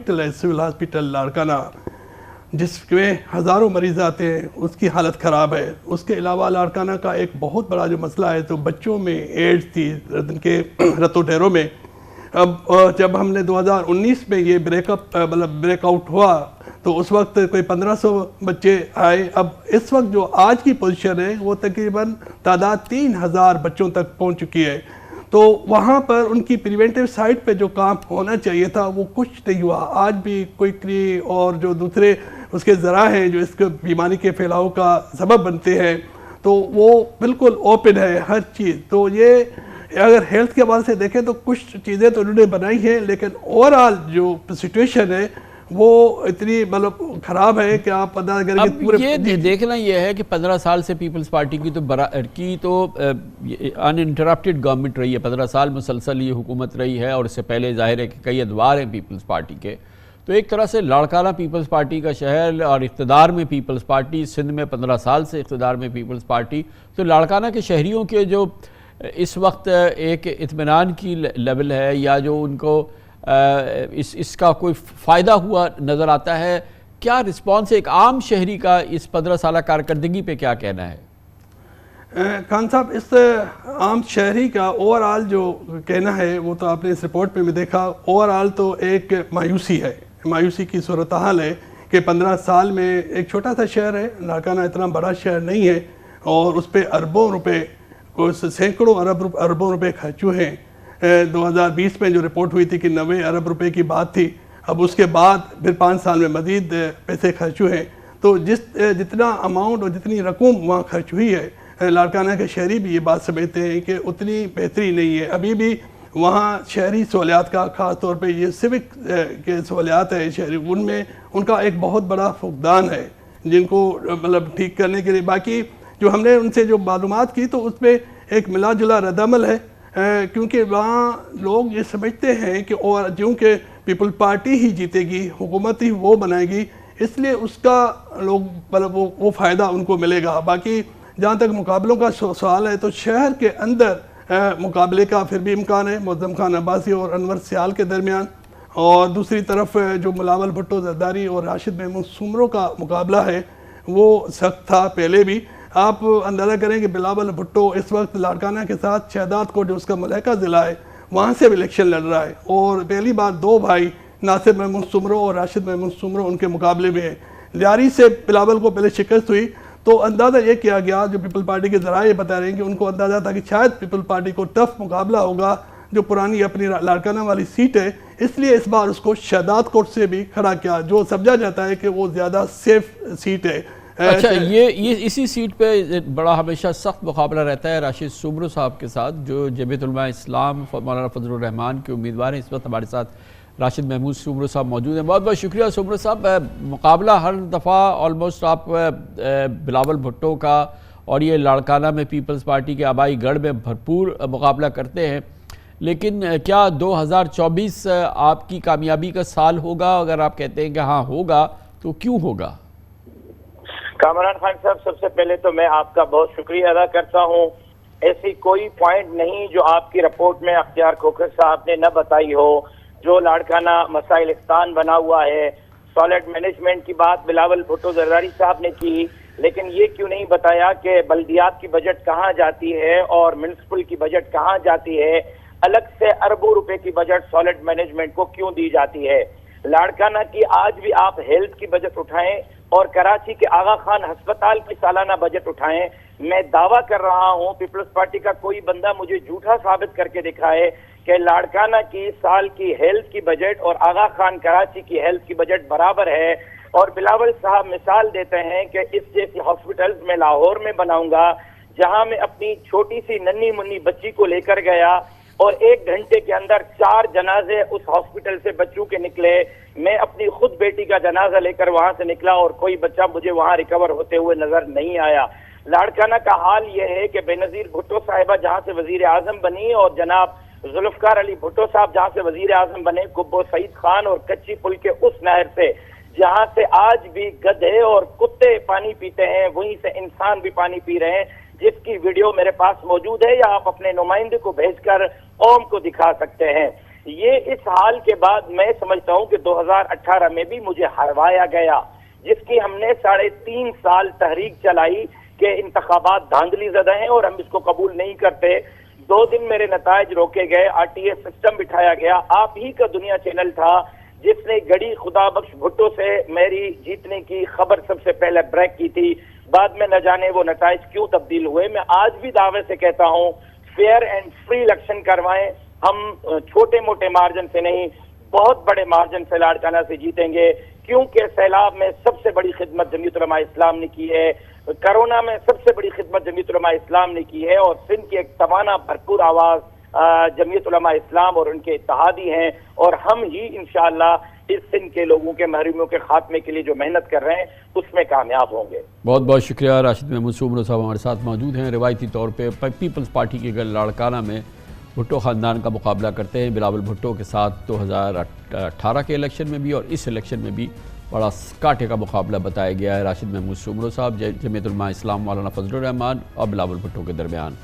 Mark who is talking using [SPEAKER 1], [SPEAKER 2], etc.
[SPEAKER 1] Hospital ہے civil hospital Larkana, جس میں ہزاروں مریض آتے ہیں، اس کی حالت خراب ہے۔ اس کے علاوہ لاڑکانہ کا ایک بہت بڑا جو مسئلہ ہے تو بچوں میں ایڈز تھی ان کے رتو ڈیروں میں۔ اب جب ہم نے 2019 میں یہ بریک آؤٹ ہوا تو اس وقت کوئی 1500 بچے آئے۔ اب اس وقت جو آج کی پوزیشن ہے وہ تقریباً تعداد 3000 بچوں تک پہنچ چکی ہے۔ تو وہاں پر ان کی پریونٹیو سائٹ پہ جو کام ہونا چاہیے تھا وہ کچھ نہیں ہوا۔ آج بھی کوئکلی اور جو دوسرے اس کے ذرائع ہیں جو اس کے بیماری کے پھیلاؤ کا سبب بنتے ہیں تو وہ بالکل اوپن ہے ہر چیز۔ تو یہ اگر ہیلتھ کے حوالے سے دیکھیں تو کچھ چیزیں تو انہوں نے بنائی ہیں، لیکن اوورآل جو سچویشن ہے وہ اتنی خراب ہے کہ آپ پتہ کریں کہ
[SPEAKER 2] پورے یہ دیکھنا یہ ہے کہ 15 سال سے پیپلز پارٹی کی تو ان انٹرپٹڈ گورنمنٹ رہی ہے، 15 سال مسلسل یہ حکومت رہی ہے، اور اس سے پہلے ظاہر ہے کہ کئی ادوار ہیں پیپلز پارٹی کے۔ تو ایک طرح سے لاڑکانہ پیپلز پارٹی کا شہر اور اقتدار میں پیپلز پارٹی، سندھ میں 15 سال سے اقتدار میں پیپلز پارٹی، تو لاڑکانہ کے شہریوں کے جو اس وقت ایک اطمینان کی لیول ہے یا جو ان کو اس کا کوئی فائدہ ہوا نظر آتا ہے، کیا رسپانس ایک عام شہری کا اس 15 سالہ کارکردگی پہ کیا کہنا ہے؟
[SPEAKER 1] خان صاحب، اس عام شہری کا اوورآل جو کہنا ہے وہ تو آپ نے اس رپورٹ میں دیکھا، اوورآل تو ایک مایوسی ہے، مایوسی کی صورتحال ہے کہ 15 سال میں ایک چھوٹا سا شہر ہے، لاڑکانہ اتنا بڑا شہر نہیں ہے، اور اس پہ اربوں روپے، سینکڑوں اربوں روپے خرچ ہوئے ہیں۔ 2020 میں جو رپورٹ ہوئی تھی کہ 90 ارب روپے کی بات تھی، اب اس کے بعد پھر 5 سال میں مزید پیسے خرچ ہوئے ہیں۔ تو جتنا اماؤنٹ اور جتنی رقم وہاں خرچ ہوئی ہے، لاڑکانہ کے شہری بھی یہ بات سمجھتے ہیں کہ اتنی بہتری نہیں ہے۔ ابھی بھی وہاں شہری سہولیات کا، خاص طور پہ یہ سوک کے سہولیات ہیں شہری، ان میں ان کا ایک بہت بڑا فقدان ہے جن کو ٹھیک کرنے کے لیے۔ باقی جو ہم نے ان سے جو معلومات کی تو اس پہ ایک ملا جلا رد عمل ہے، کیونکہ وہاں لوگ یہ سمجھتے ہیں کہ چونکہ پیپل پارٹی ہی جیتے گی، حکومت ہی وہ بنائے گی، اس لیے اس کا لوگ وہ فائدہ ان کو ملے گا۔ باقی جہاں تک مقابلوں کا سوال ہے تو شہر کے اندر مقابلے کا پھر بھی امکان ہے، معظم خان عباسی اور انور سیال کے درمیان، اور دوسری طرف جو بلاول بھٹو زرداری اور راشد محمود سومرو کا مقابلہ ہے وہ سخت تھا پہلے بھی۔ آپ اندازہ کریں کہ بلاول بھٹو اس وقت لاڑکانہ کے ساتھ شہداد کوٹ جو اس کا ملحقہ ضلع ہے وہاں سے بھی الیکشن لڑ رہا ہے، اور پہلی بار 2 بھائی ناصر محمود سومرو اور راشد محمود سومرو ان کے مقابلے میں ہیں۔ لیاری سے بلاول کو پہلے شکست ہوئی تو اندازہ یہ کیا گیا، جو پیپل پارٹی کے ذرائع بتا رہے ہیں کہ ان کو اندازہ تھا کہ شاید پیپل پارٹی کو ٹف مقابلہ ہوگا جو پرانی اپنی لاڑکانہ والی سیٹ ہے، اس لیے اس بار اس کو شہداد کوٹ سے بھی کھڑا کیا، جو سمجھا جاتا ہے کہ وہ زیادہ سیف سیٹ ہے۔
[SPEAKER 2] اچھا، یہ اسی سیٹ پہ بڑا ہمیشہ سخت مقابلہ رہتا ہے راشد سومرو صاحب کے ساتھ، جو جمعیت علماء اسلام مولانا فضل الرحمان کے امیدوار ہیں۔ اس وقت ہمارے ساتھ راشد محمود سومرو صاحب موجود ہیں۔ بہت بہت شکریہ سومرو صاحب۔ مقابلہ ہر دفعہ آلموسٹ آپ بلاول بھٹو کا اور یہ لاڑکانہ میں پیپلز پارٹی کے آبائی گڑھ میں بھرپور مقابلہ کرتے ہیں، لیکن کیا 2024 آپ کی کامیابی کا سال ہوگا؟ اگر آپ کہتے ہیں کہ ہاں ہوگا تو کیوں ہوگا؟
[SPEAKER 3] کامران خان صاحب، سب سے پہلے تو میں آپ کا بہت شکریہ ادا کرتا ہوں۔ ایسی کوئی پوائنٹ نہیں جو آپ کی رپورٹ میں اختیار کھوکھر صاحب نے نہ بتائی ہو۔ جو لاڑکانہ مسائلستان بنا ہوا ہے، سالڈ مینجمنٹ کی بات بلاول بھٹو زرداری صاحب نے کی، لیکن یہ کیوں نہیں بتایا کہ بلدیات کی بجٹ کہاں جاتی ہے اور میونسپل کی بجٹ کہاں جاتی ہے، الگ سے اربوں روپے کی بجٹ سالڈ مینجمنٹ کو کیوں دی جاتی ہے۔ لاڑکانہ کی آج بھی آپ ہیلتھ کی بجٹ اٹھائیں اور کراچی کے آغا خان ہسپتال کی سالانہ بجٹ اٹھائیں، میں دعویٰ کر رہا ہوں پیپلز پارٹی کا کوئی بندہ مجھے جھوٹا ثابت کر کے دکھائے کہ لاڑکانہ کی سال کی ہیلتھ کی بجٹ اور آغا خان کراچی کی ہیلتھ کی بجٹ برابر ہے۔ اور بلاول صاحب مثال دیتے ہیں کہ اس جیسی ہاسپٹلز میں لاہور میں بناؤں گا، جہاں میں اپنی چھوٹی سی ننھی منی بچی کو لے کر گیا اور 1 گھنٹے کے اندر 4 جنازے اس ہاسپٹل سے بچوں کے نکلے۔ میں اپنی خود بیٹی کا جنازہ لے کر وہاں سے نکلا اور کوئی بچہ مجھے وہاں ریکور ہوتے ہوئے نظر نہیں آیا۔ لاڑکانہ کا حال یہ ہے کہ بے نظیر بھٹو صاحبہ جہاں سے وزیر اعظم بنی اور جناب ذوالفقار علی بھٹو صاحب جہاں سے وزیر اعظم بنے، کبو سعید خان اور کچی پل کے اس نہر سے جہاں سے آج بھی گدھے اور کتے پانی پیتے ہیں، وہیں سے انسان بھی پانی پی رہے ہیں، جس کی ویڈیو میرے پاس موجود ہے یا آپ اپنے نمائندے کو بھیج کر قوم کو دکھا سکتے ہیں۔ یہ اس حال کے بعد میں سمجھتا ہوں کہ 2018 میں بھی مجھے ہروایا گیا، جس کی ہم نے 3.5 سال تحریک چلائی کہ انتخابات دھاندلی زدہ ہیں اور ہم اس کو قبول نہیں کرتے۔ 2 دن میرے نتائج روکے گئے، RTA سسٹم بٹھایا گیا۔ آپ ہی کا دنیا چینل تھا جس نے گڑی خدا بخش بھٹو سے میری جیتنے کی خبر سب سے پہلے بریک کی تھی، بعد میں نہ جانے وہ نتائج کیوں تبدیل ہوئے۔ میں آج بھی دعوے سے کہتا ہوں فیئر اینڈ فری الیکشن کروائیں، ہم چھوٹے موٹے مارجن سے نہیں، بہت بڑے مارجن سے لاڑکانہ سے جیتیں گے، کیونکہ سیلاب میں سب سے بڑی خدمت جمعیت علماء اسلام نے کی ہے، کرونا میں سب سے بڑی خدمت جمعیت علماء اسلام نے کی ہے، اور سندھ کی ایک توانا بھرپور آواز جمعیت علماء اسلام اور ان کے اتحادی ہیں، اور ہم ہی انشاءاللہ اس سندھ کے لوگوں کے محرومیوں کے خاتمے کے لیے جو محنت کر رہے ہیں اس میں کامیاب ہوں گے۔
[SPEAKER 2] بہت بہت شکریہ۔ راشد محمود سومرو صاحب ہمارے ساتھ موجود ہیں۔ روایتی طور پہ پیپلز پارٹی کے لاڑکانہ میں بھٹو خاندان کا مقابلہ کرتے ہیں بلاول بھٹو کے ساتھ 2018 کے الیکشن میں بھی، اور اس الیکشن میں بھی بڑا کاٹے کا مقابلہ بتایا گیا ہے راشد محمود سومرو صاحب، جمعیت علماء اسلام مولانا فضل الرحمان اور بلاول بھٹو کے درمیان۔